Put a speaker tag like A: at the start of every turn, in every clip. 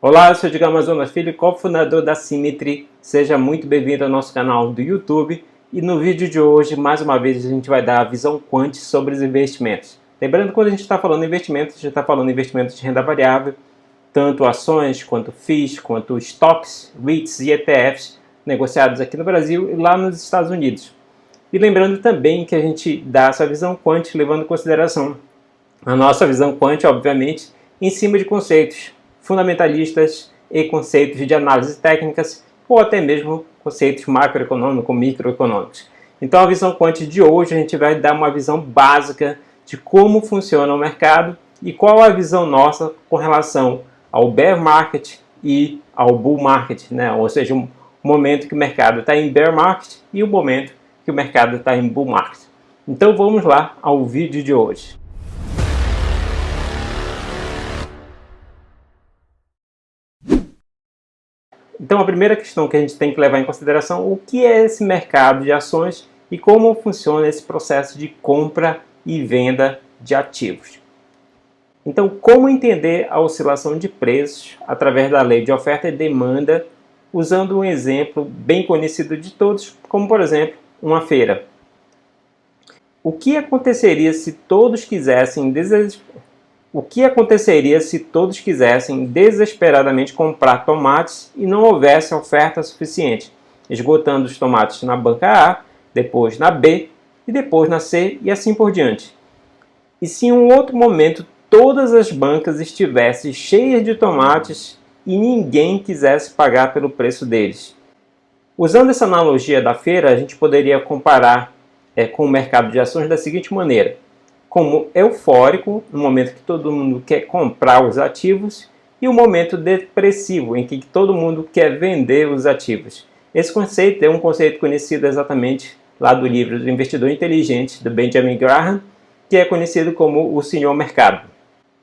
A: Olá, eu sou Edgar Amazonas Filho, cofundador da Symmetry. Seja muito bem-vindo ao nosso canal do YouTube. E no vídeo de hoje, mais uma vez, a gente vai dar a visão quant sobre os investimentos. Lembrando que quando a gente está falando de investimentos, a gente está falando de investimentos de renda variável, tanto ações, quanto FIIs, quanto stocks, REITs e ETFs, negociados aqui no Brasil e lá nos Estados Unidos. E lembrando também que a gente dá essa visão quant levando em consideração a nossa visão quant, obviamente, em cima de conceitos fundamentalistas e conceitos de análise técnicas ou até mesmo conceitos macroeconômicos ou microeconômicos. Então a visão quant de hoje a gente vai dar uma visão básica de como funciona o mercado e qual a visão nossa com relação ao bear market e ao bull market, né? Ou seja, o momento que o mercado está em bear market e o momento que o mercado está em bull market. Então vamos lá ao vídeo de hoje. Então a primeira questão que a gente tem que levar em consideração o que é esse mercado de ações e como funciona esse processo de compra e venda de ativos. Então, como entender a oscilação de preços através da lei de oferta e demanda, usando um exemplo bem conhecido de todos, como por exemplo, uma feira. O que aconteceria se todos quisessem desesperadamente comprar tomates e não houvesse oferta suficiente, esgotando os tomates na banca A, depois na B e depois na C e assim por diante? E se em um outro momento todas as bancas estivessem cheias de tomates e ninguém quisesse pagar pelo preço deles? Usando essa analogia da feira, a gente poderia comparar com o mercado de ações da seguinte maneira: como eufórico, no momento que todo mundo quer comprar os ativos, e o momento depressivo, em que todo mundo quer vender os ativos. Esse conceito é um conceito conhecido exatamente lá do livro do Investidor Inteligente, do Benjamin Graham, que é conhecido como o senhor mercado.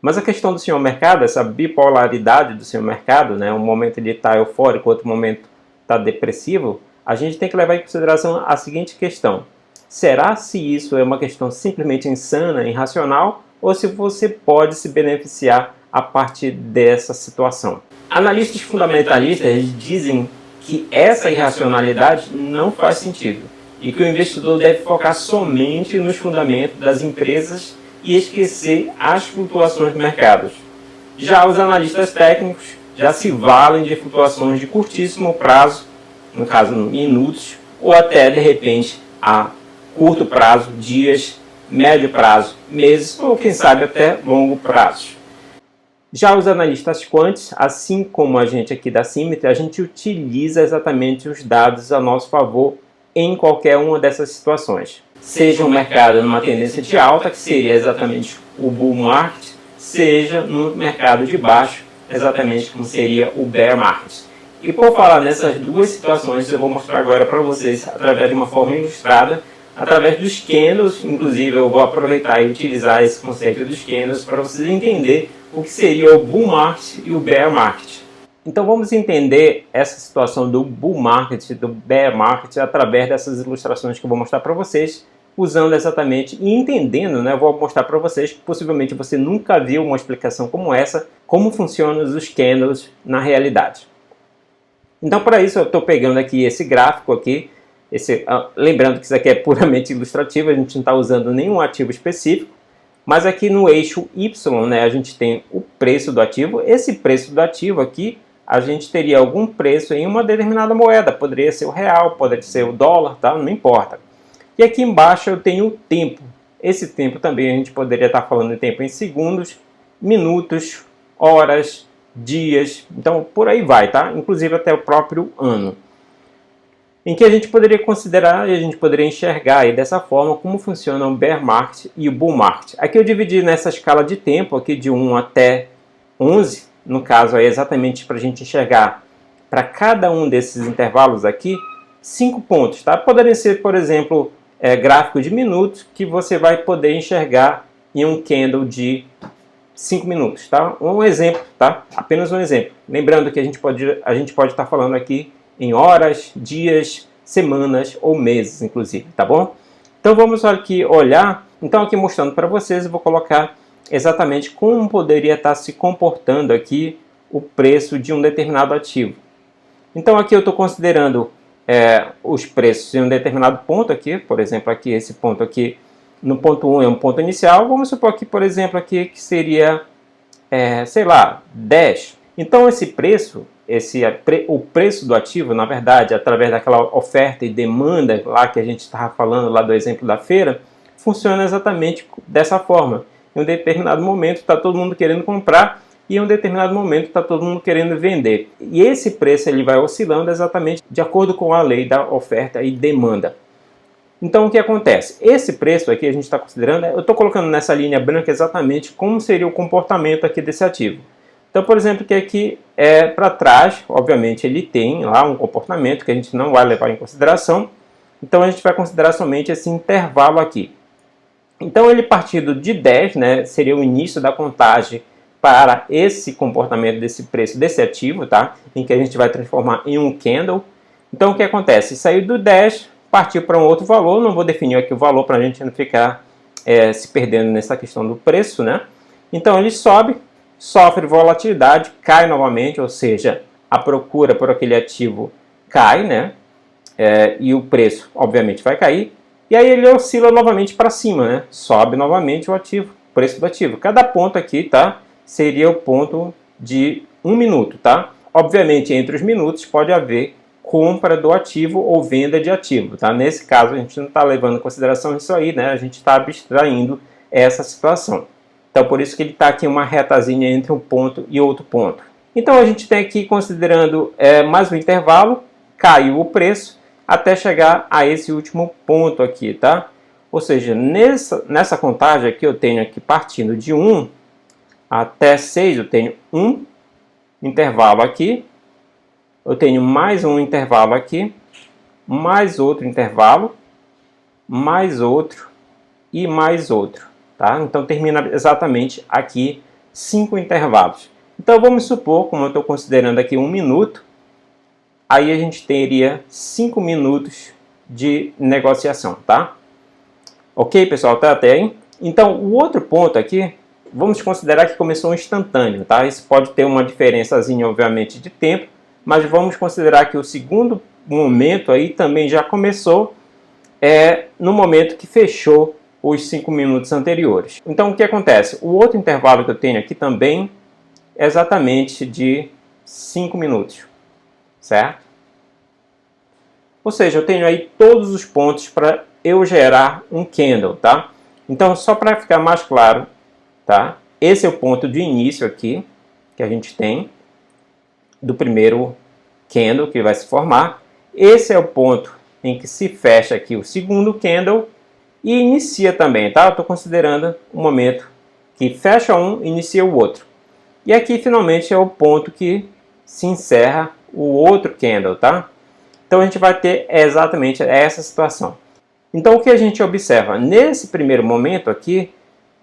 A: Mas a questão do senhor mercado, essa bipolaridade do senhor mercado, né, um momento ele está eufórico, outro momento está depressivo, a gente tem que levar em consideração a seguinte questão: será se isso é uma questão simplesmente insana, irracional, ou se você pode se beneficiar a partir dessa situação? Analistas fundamentalistas dizem que essa irracionalidade não faz sentido e que o investidor deve focar somente nos fundamentos das empresas e esquecer as flutuações do mercado. Já os analistas técnicos já se valem de flutuações de curtíssimo prazo, no caso minutos, ou até de repente a curto prazo, dias, médio prazo, meses ou quem sabe até longo prazo. Já os analistas quants, assim como a gente aqui da Symmetry, a gente utiliza exatamente os dados a nosso favor em qualquer uma dessas situações. Seja um mercado numa tendência de alta, que seria exatamente o bull market, seja no mercado de baixo, exatamente como seria o bear market. E por falar nessas duas situações, eu vou mostrar agora para vocês, através de uma forma ilustrada, através dos candles. Inclusive eu vou aproveitar e utilizar esse conceito dos candles para vocês entenderem o que seria o bull market e o bear market. Então vamos entender essa situação do bull market e do bear market através dessas ilustrações que eu vou mostrar para vocês, usando exatamente e entendendo, né? Eu vou mostrar para vocês que possivelmente você nunca viu uma explicação como essa, como funcionam os candles na realidade. Então para isso eu estou pegando aqui esse gráfico aqui. Lembrando que isso aqui é puramente ilustrativo, a gente não está usando nenhum ativo específico, mas aqui no eixo Y, né, a gente tem o preço do ativo. Esse preço do ativo aqui, a gente teria algum preço em uma determinada moeda, poderia ser o real, poderia ser o dólar, tá? Não importa. E aqui embaixo eu tenho o tempo. Esse tempo também a gente poderia estar falando de tempo em segundos, minutos, horas, dias, então por aí vai, tá? Inclusive até o próprio ano. Em que a gente poderia considerar e a gente poderia enxergar aí dessa forma como funciona o bear market e o bull market. Aqui eu dividi nessa escala de tempo aqui de 1 até 11, no caso aí exatamente para a gente enxergar para cada um desses intervalos aqui 5 pontos, tá? Poderiam ser, por exemplo, gráfico de minutos que você vai poder enxergar em um candle de 5 minutos, tá? Um exemplo, tá? Apenas um exemplo. Lembrando que a gente pode estar falando aqui em horas, dias, semanas ou meses, inclusive, tá bom? Então vamos aqui olhar. Então aqui mostrando para vocês, eu vou colocar exatamente como poderia estar se comportando aqui o preço de um determinado ativo. Então aqui eu estou considerando os preços em um determinado ponto aqui, por exemplo, aqui esse ponto aqui, no ponto 1 é um ponto inicial, vamos supor aqui, por exemplo, aqui que seria, sei lá, 10. Então esse preço, o preço do ativo, na verdade, através daquela oferta e demanda lá que a gente estava falando lá do exemplo da feira, funciona exatamente dessa forma. Em um determinado momento está todo mundo querendo comprar e em um determinado momento está todo mundo querendo vender. E esse preço ele vai oscilando exatamente de acordo com a lei da oferta e demanda. Então o que acontece? Esse preço aqui a gente está considerando, eu estou colocando nessa linha branca exatamente como seria o comportamento aqui desse ativo. Então, por exemplo, que aqui para trás, obviamente ele tem lá um comportamento que a gente não vai levar em consideração. Então a gente vai considerar somente esse intervalo aqui. Então ele partindo de 10, né, seria o início da contagem para esse comportamento desse preço desse ativo, tá? Em que a gente vai transformar em um candle. Então o que acontece? Saiu do 10, partiu para um outro valor, não vou definir aqui o valor para a gente não ficar se perdendo nessa questão do preço, né? Então ele sobe, sofre volatilidade, cai novamente, ou seja, a procura por aquele ativo cai, né? E o preço obviamente vai cair. E aí ele oscila novamente para cima, né? Sobe novamente o ativo, o preço do ativo. Cada ponto aqui, tá? Seria o ponto de 1 minuto, tá? Obviamente, entre os minutos pode haver compra do ativo ou venda de ativo, tá? Nesse caso, a gente não está levando em consideração isso aí, né? A gente está abstraindo essa situação. Então, por isso que ele está aqui uma retazinha entre um ponto e outro ponto. Então, a gente tem aqui, considerando mais um intervalo, caiu o preço, até chegar a esse último ponto aqui, tá? Ou seja, nessa contagem aqui eu tenho aqui partindo de 1 até 6, eu tenho um intervalo aqui, eu tenho mais um intervalo aqui, mais outro intervalo, mais outro e mais outro, tá? Então termina exatamente aqui 5 intervalos. Então vamos supor, como eu estou considerando aqui 1 minuto, aí a gente teria 5 minutos de negociação, tá? Ok, pessoal? Tá até aí? Então, o outro ponto aqui, vamos considerar que começou instantâneo, tá? Isso pode ter uma diferençazinha, obviamente, de tempo, mas vamos considerar que o segundo momento aí também já começou no momento que fechou os 5 minutos anteriores. Então, o que acontece? O outro intervalo que eu tenho aqui também é exatamente de 5 minutos. Certo? Ou seja, eu tenho aí todos os pontos para eu gerar um candle, tá? Então, só para ficar mais claro, tá? Esse é o ponto de início aqui, que a gente tem, do primeiro candle que vai se formar. Esse é o ponto em que se fecha aqui o segundo candle e inicia também, tá? Eu estou considerando o momento que fecha um, inicia o outro. E aqui, finalmente, é o ponto que se encerra o outro candle, tá? Então a gente vai ter exatamente essa situação. Então o que a gente observa? Nesse primeiro momento aqui,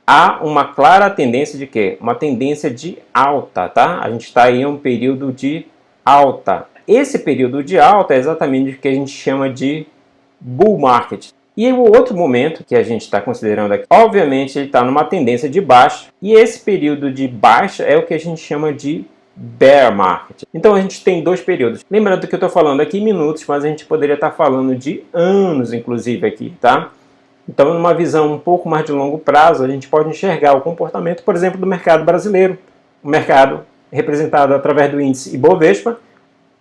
A: há uma clara tendência de quê? Uma tendência de alta, tá? A gente está aí em um período de alta. Esse período de alta é exatamente o que a gente chama de bull market. E o outro momento que a gente está considerando aqui, obviamente ele está numa tendência de baixa. E esse período de baixa é o que a gente chama de bear market. Então a gente tem dois períodos. Lembrando que eu estou falando aqui em minutos, mas a gente poderia estar falando de anos, inclusive, aqui, tá? Então, numa visão um pouco mais de longo prazo, a gente pode enxergar o comportamento, por exemplo, do mercado brasileiro. O mercado representado através do índice Ibovespa,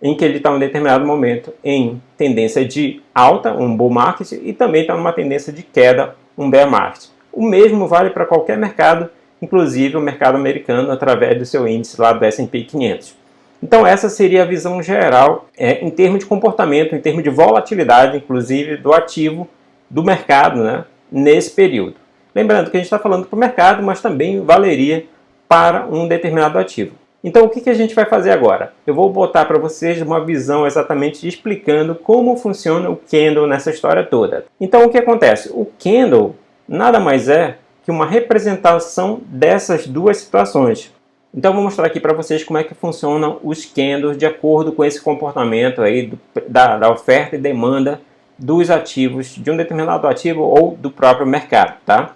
A: em que ele está em um determinado momento em tendência de alta, um bull market, e também está numa tendência de queda, um bear market. O mesmo vale para qualquer mercado, inclusive o mercado americano, através do seu índice lá do S&P 500. Então essa seria a visão geral em termos de comportamento, em termos de volatilidade, inclusive do ativo do mercado, né, nesse período. Lembrando que a gente está falando para o mercado, mas também valeria para um determinado ativo. Então o que a gente vai fazer agora? Eu vou botar para vocês uma visão exatamente explicando como funciona o candle nessa história toda. Então o que acontece? O candle nada mais é que uma representação dessas duas situações. Então vou mostrar aqui para vocês como é que funcionam os candles de acordo com esse comportamento aí da oferta e demanda dos ativos, de um determinado ativo ou do próprio mercado, tá?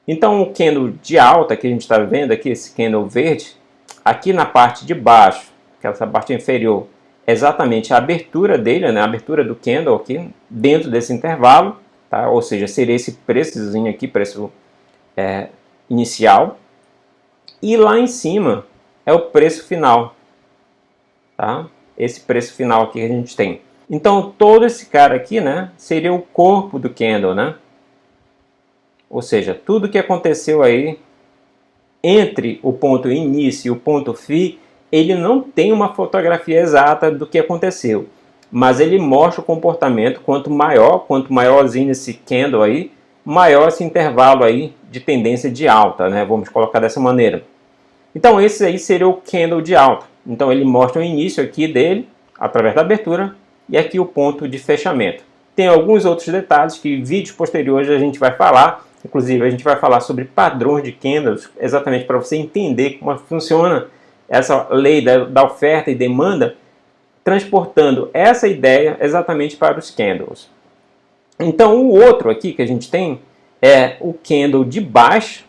A: Então o candle de alta que a gente está vendo aqui, esse candle verde, aqui na parte de baixo, que é essa parte inferior, é exatamente a abertura dele, né? A abertura do candle aqui dentro desse intervalo, tá? Ou seja, seria esse preçozinho aqui, preço inicial. E lá em cima é o preço final, tá? Esse preço final aqui que a gente tem. Então todo esse cara aqui, né, seria o corpo do candle, né? Ou seja, tudo que aconteceu aí entre o ponto início e o ponto fim, ele não tem uma fotografia exata do que aconteceu, mas ele mostra o comportamento. Quanto maiorzinho esse candle aí, maior esse intervalo aí de tendência de alta, né? Vamos colocar dessa maneira. Então esse aí seria o candle de alta. Então ele mostra o início aqui dele, através da abertura, e aqui o ponto de fechamento. Tem alguns outros detalhes que em vídeos posteriores a gente vai falar. Inclusive a gente vai falar sobre padrões de candles, exatamente para você entender como funciona essa lei da oferta e demanda, transportando essa ideia exatamente para os candles. Então o outro aqui que a gente tem é o candle de baixa.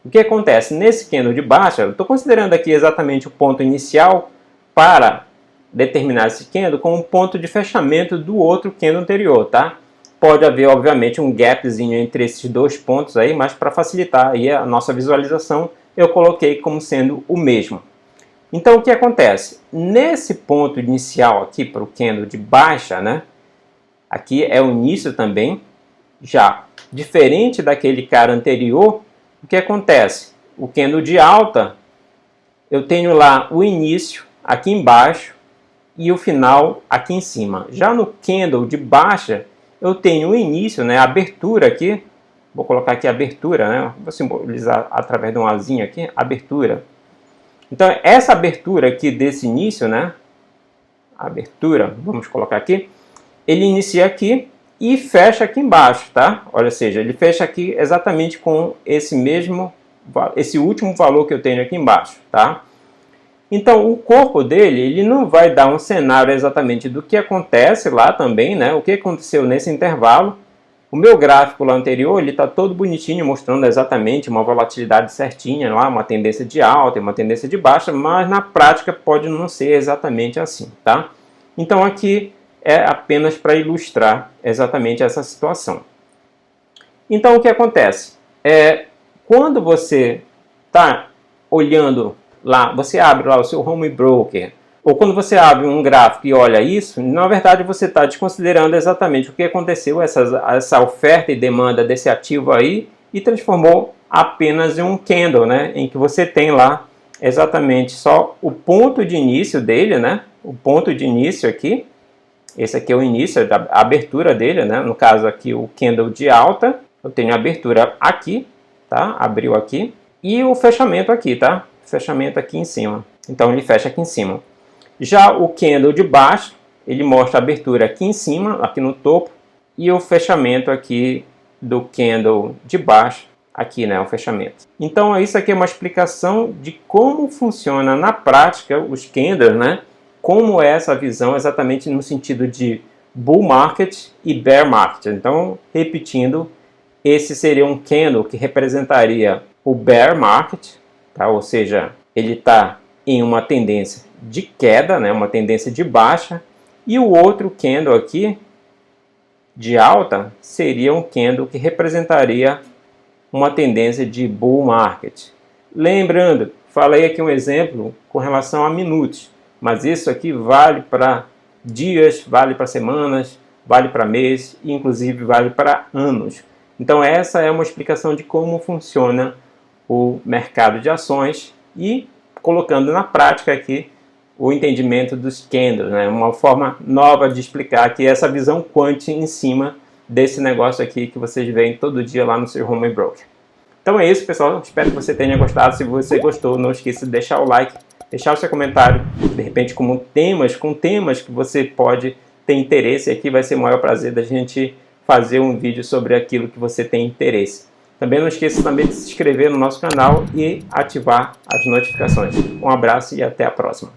A: O que acontece? Nesse candle de baixa, eu estou considerando aqui exatamente o ponto inicial para determinar esse candle como um ponto de fechamento do outro candle anterior, tá? Pode haver, obviamente, um gapzinho entre esses dois pontos aí, mas para facilitar aí a nossa visualização, eu coloquei como sendo o mesmo. Então, o que acontece? Nesse ponto inicial aqui para o candle de baixa, né? Aqui é o início também, já diferente daquele cara anterior. O que acontece? O candle de alta, eu tenho lá o início aqui embaixo e o final aqui em cima. Já no candle de baixa, eu tenho o início, né, a abertura aqui. Vou colocar aqui a abertura, né? Vou simbolizar através de um azinho aqui, abertura. Então, essa abertura aqui desse início, né? Abertura, vamos colocar aqui. Ele inicia aqui e fecha aqui embaixo, tá? Olha, seja, ele fecha aqui exatamente com esse último valor que eu tenho aqui embaixo, tá? Então, o corpo dele, ele não vai dar um cenário exatamente do que acontece lá também, né? O que aconteceu nesse intervalo. O meu gráfico lá anterior, ele está todo bonitinho, mostrando exatamente uma volatilidade certinha lá, uma tendência de alta e uma tendência de baixa, mas na prática pode não ser exatamente assim, tá? Então, aqui é apenas para ilustrar exatamente essa situação. Então, o que acontece? Quando você está olhando lá, você abre lá o seu home broker, ou quando você abre um gráfico e olha isso, na verdade você está desconsiderando exatamente o que aconteceu, essa oferta e demanda desse ativo aí, e transformou apenas em um candle, né? Em que você tem lá exatamente só o ponto de início dele, né? O ponto de início aqui. Esse aqui é o início, a abertura dele, né? No caso aqui o candle de alta, eu tenho a abertura aqui, tá? Abriu aqui. E o fechamento aqui, tá? Fechamento aqui em cima. Então ele fecha aqui em cima. Já o candle de baixo, ele mostra a abertura aqui em cima, aqui no topo, e o fechamento aqui do candle de baixo, aqui, né? O fechamento. Então isso aqui é uma explicação de como funciona na prática os candles, né? Como é essa visão exatamente no sentido de bull market e bear market. Então, repetindo, esse seria um candle que representaria o bear market, tá? Ou seja, ele está em uma tendência de queda, né? Uma tendência de baixa, e o outro candle aqui de alta seria um candle que representaria uma tendência de bull market. Lembrando, falei aqui um exemplo com relação a minutos. Mas isso aqui vale para dias, vale para semanas, vale para mês e inclusive vale para anos. Então essa é uma explicação de como funciona o mercado de ações e colocando na prática aqui o entendimento dos candles, né? Uma forma nova de explicar aqui essa visão quant em cima desse negócio aqui que vocês veem todo dia lá no seu home broker. Então é isso, pessoal. Espero que você tenha gostado. Se você gostou, não esqueça de deixar o like, deixar o seu comentário, de repente com temas que você pode ter interesse. Aqui vai ser o maior prazer da gente fazer um vídeo sobre aquilo que você tem interesse. Também não esqueça também de se inscrever no nosso canal e ativar as notificações. Um abraço e até a próxima.